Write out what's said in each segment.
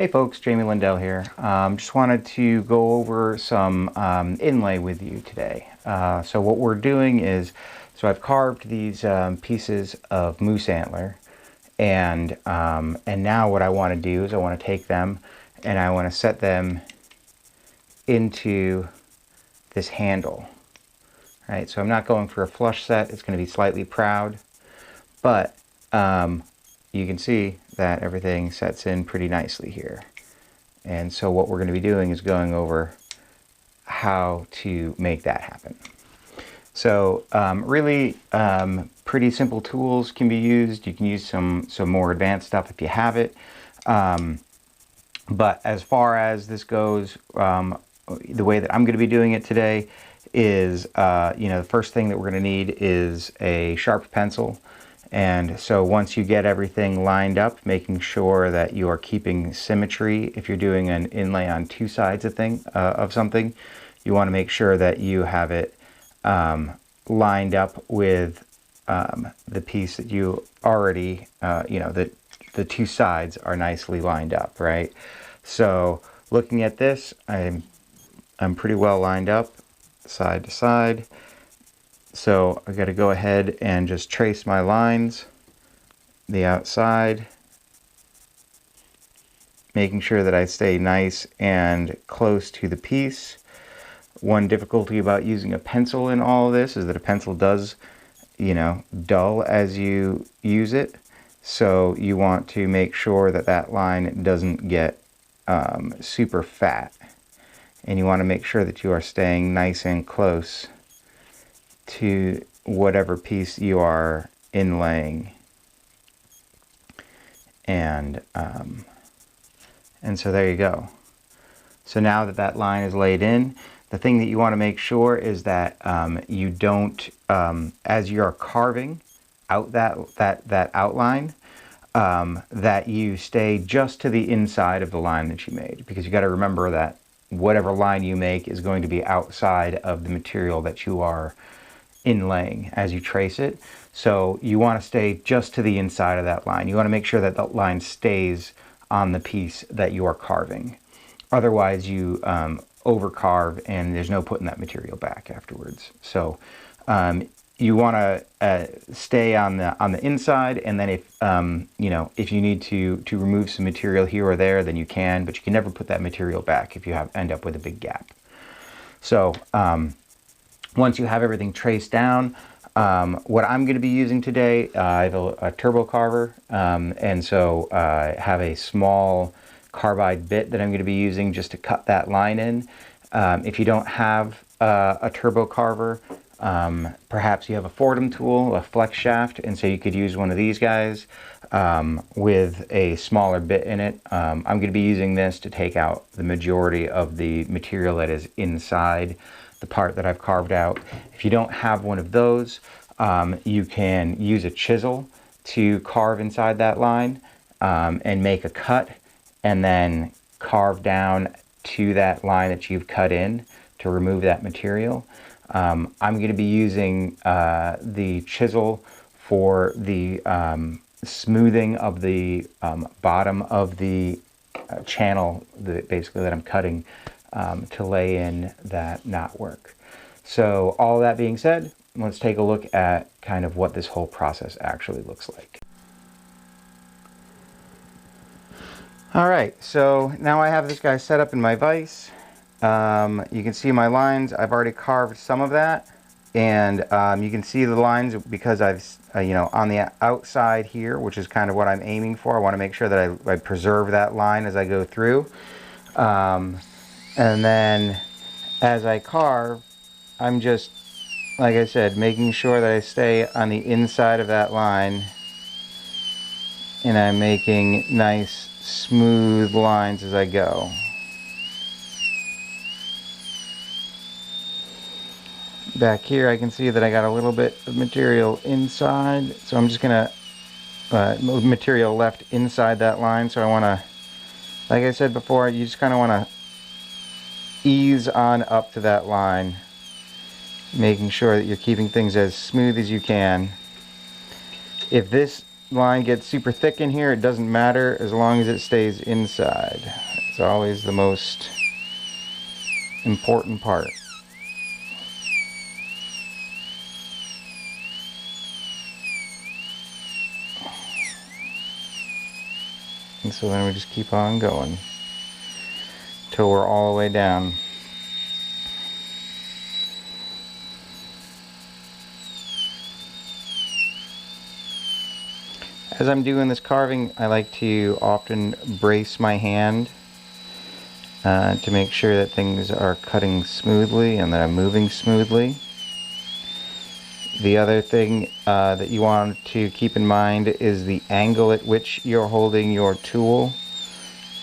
Hey folks, Jamie Lindell here. Just wanted to go over some inlay with you today. So what we're doing is, I've carved these pieces of moose antler, and now what I want to do is I want to take them and I want to set them into this handle. Right, so I'm not going for a flush set. It's going to be slightly proud, but you can see that everything sets in pretty nicely here. And so what we're going to be doing is going over how to make that happen. So really pretty simple tools can be used. You can use some more advanced stuff if you have it. But as far as this goes, the way that I'm going to be doing it today is, the first thing that we're going to need is a sharp pencil. And so once you get everything lined up, making sure that you are keeping symmetry. If you're doing an inlay on two sides of something, you want to make sure that you have it lined up with the piece that you already, the two sides are nicely lined up, right? So looking at this, I'm pretty well lined up side to side. So I got to go ahead and just trace my lines, the outside, making sure that I stay nice and close to the piece. One difficulty about using a pencil in all of this is that a pencil does, dull as you use it. So you want to make sure that that line doesn't get super fat. And you want to make sure that you are staying nice and close to whatever piece you are inlaying. And so there you go. So now that that line is laid in, the thing that you want to make sure is that you don't, as you are carving out that outline, that you stay just to the inside of the line that you made, because you got to remember that whatever line you make is going to be outside of the material that you are inlaying as you trace it. So you want to stay just to the inside of that line. You want to make sure that that line stays on the piece that you are carving. Otherwise you overcarve and there's no putting that material back afterwards. So you want to stay on the inside, and then if you need to remove some material here or there, then you can, but you can never put that material back if you end up with a big gap. So once you have everything traced down, what I'm going to be using today, I have a turbo carver, and so I have a small carbide bit that I'm going to be using just to cut that line in. If you don't have a turbo carver, perhaps you have a Fordham tool, a flex shaft, and so you could use one of these guys with a smaller bit in it. I'm going to be using this to take out the majority of the material that is inside the part that I've carved out. If you don't have one of those, you can use a chisel to carve inside that line and make a cut, and then carve down to that line that you've cut in to remove that material. I'm going to be using the chisel for the smoothing of the bottom of the channel basically that I'm cutting to lay in that knot work. So all that being said, let's take a look at kind of what this whole process actually looks like. Alright, so now I have this guy set up in my vise. You can see my lines. I've already carved some of that, and you can see the lines because I've on the outside here, which is kind of what I'm aiming for. I want to make sure that I preserve that line as I go through. And then as I carve, I'm just, like I said, making sure that I stay on the inside of that line, and I'm making nice smooth lines as I go. Back here I can see that I got a little bit of material inside, so I'm just gonna material left inside that line. So I want to, like I said before, you just kind of want to ease on up to that line, making sure that you're keeping things as smooth as you can. If this line gets super thick in here, it doesn't matter as long as it stays inside. It's always the most important part. And so then we just keep on going till we're all the way down. As I'm doing this carving, I like to often brace my hand to make sure that things are cutting smoothly and that I'm moving smoothly. The other thing that you want to keep in mind is the angle at which you're holding your tool.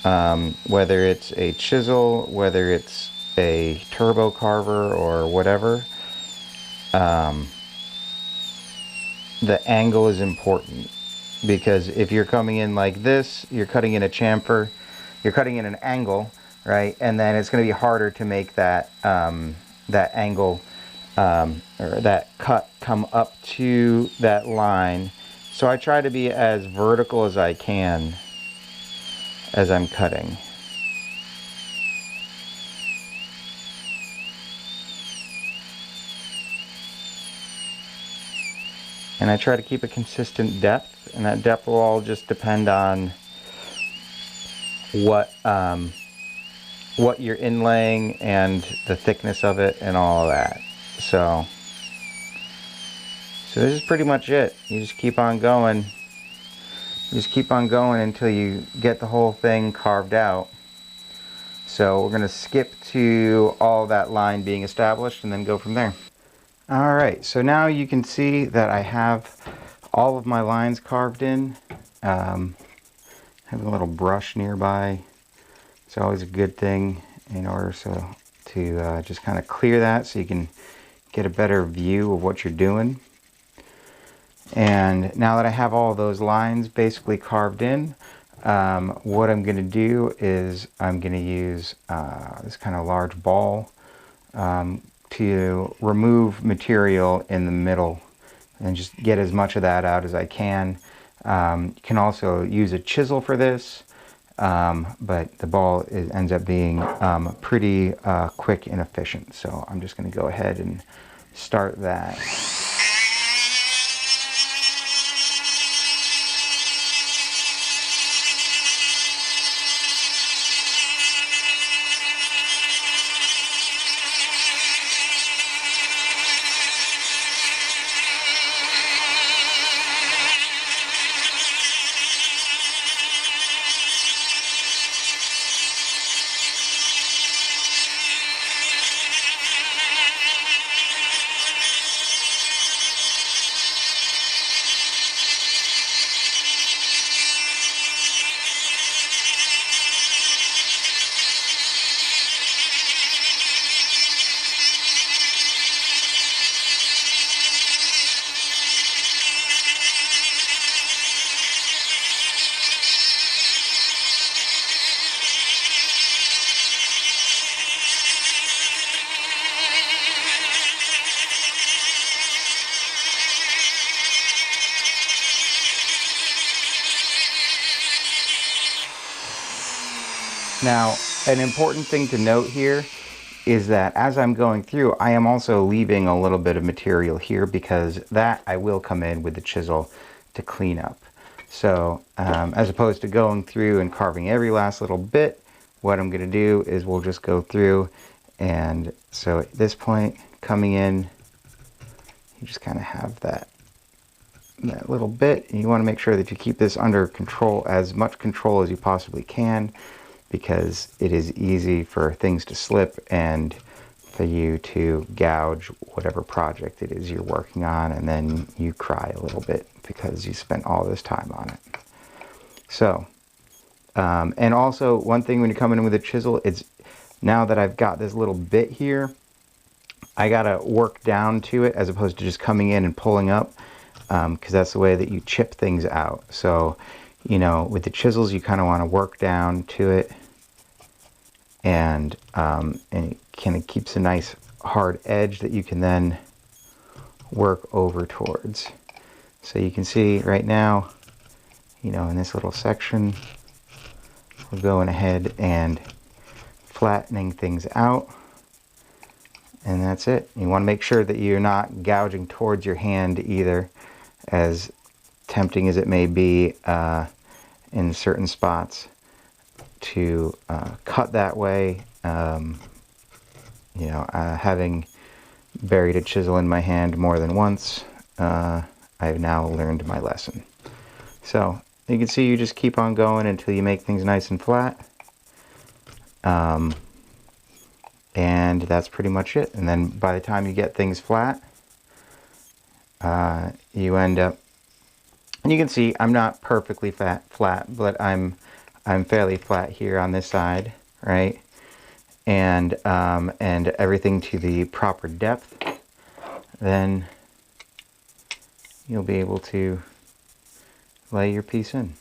Whether it's a chisel, whether it's a turbo carver or whatever, the angle is important, because if you're coming in like this, you're cutting in a chamfer, you're cutting in an angle, right? And then it's going to be harder to make that that angle or that cut come up to that line. So I try to be as vertical as I can as I'm cutting. And I try to keep a consistent depth, and that depth will all just depend on what you're inlaying and the thickness of it and all of that. So this is pretty much it. You just keep on going. You just keep on going until you get the whole thing carved out. So we're going to skip to all that line being established and then go from there. Alright, so now you can see that I have all of my lines carved in. Having a little brush nearby, it's always a good thing in order to just kind of clear that so you can get a better view of what you're doing. And now that I have all those lines basically carved in, what I'm going to do is I'm going to use this kind of large ball to remove material in the middle and just get as much of that out as I can. You can also use a chisel for this, but the ball ends up being pretty quick and efficient. So I'm just going to go ahead and start that. Now, an important thing to note here is that as I'm going through, I am also leaving a little bit of material here, because that I will come in with the chisel to clean up. So as opposed to going through and carving every last little bit, what I'm going to do is we'll just go through, and so at this point coming in, you just kind of have that little bit, and you want to make sure that you keep this under control, as much control as you possibly can, because it is easy for things to slip and for you to gouge whatever project it is you're working on, and then you cry a little bit because you spent all this time on it. So, and also one thing when you're coming in with a chisel, it's now that I've got this little bit here, I gotta work down to it as opposed to just coming in and pulling up, because that's the way that you chip things out. So, you know, with the chisels, you kind of want to work down to it, and it kind of keeps a nice hard edge that you can then work over towards. So you can see right now you know, in this little section, we're going ahead and flattening things out. And that's it. You want to make sure that you're not gouging towards your hand either, as tempting as it may be in certain spots to cut that way. You know, having buried a chisel in my hand more than once, I've now learned my lesson. So you can see you just keep on going until you make things nice and flat. And that's pretty much it. And then by the time you get things flat, you end up, and you can see I'm not perfectly flat, but I'm fairly flat here on this side, right? And everything to the proper depth. Then you'll be able to lay your piece in.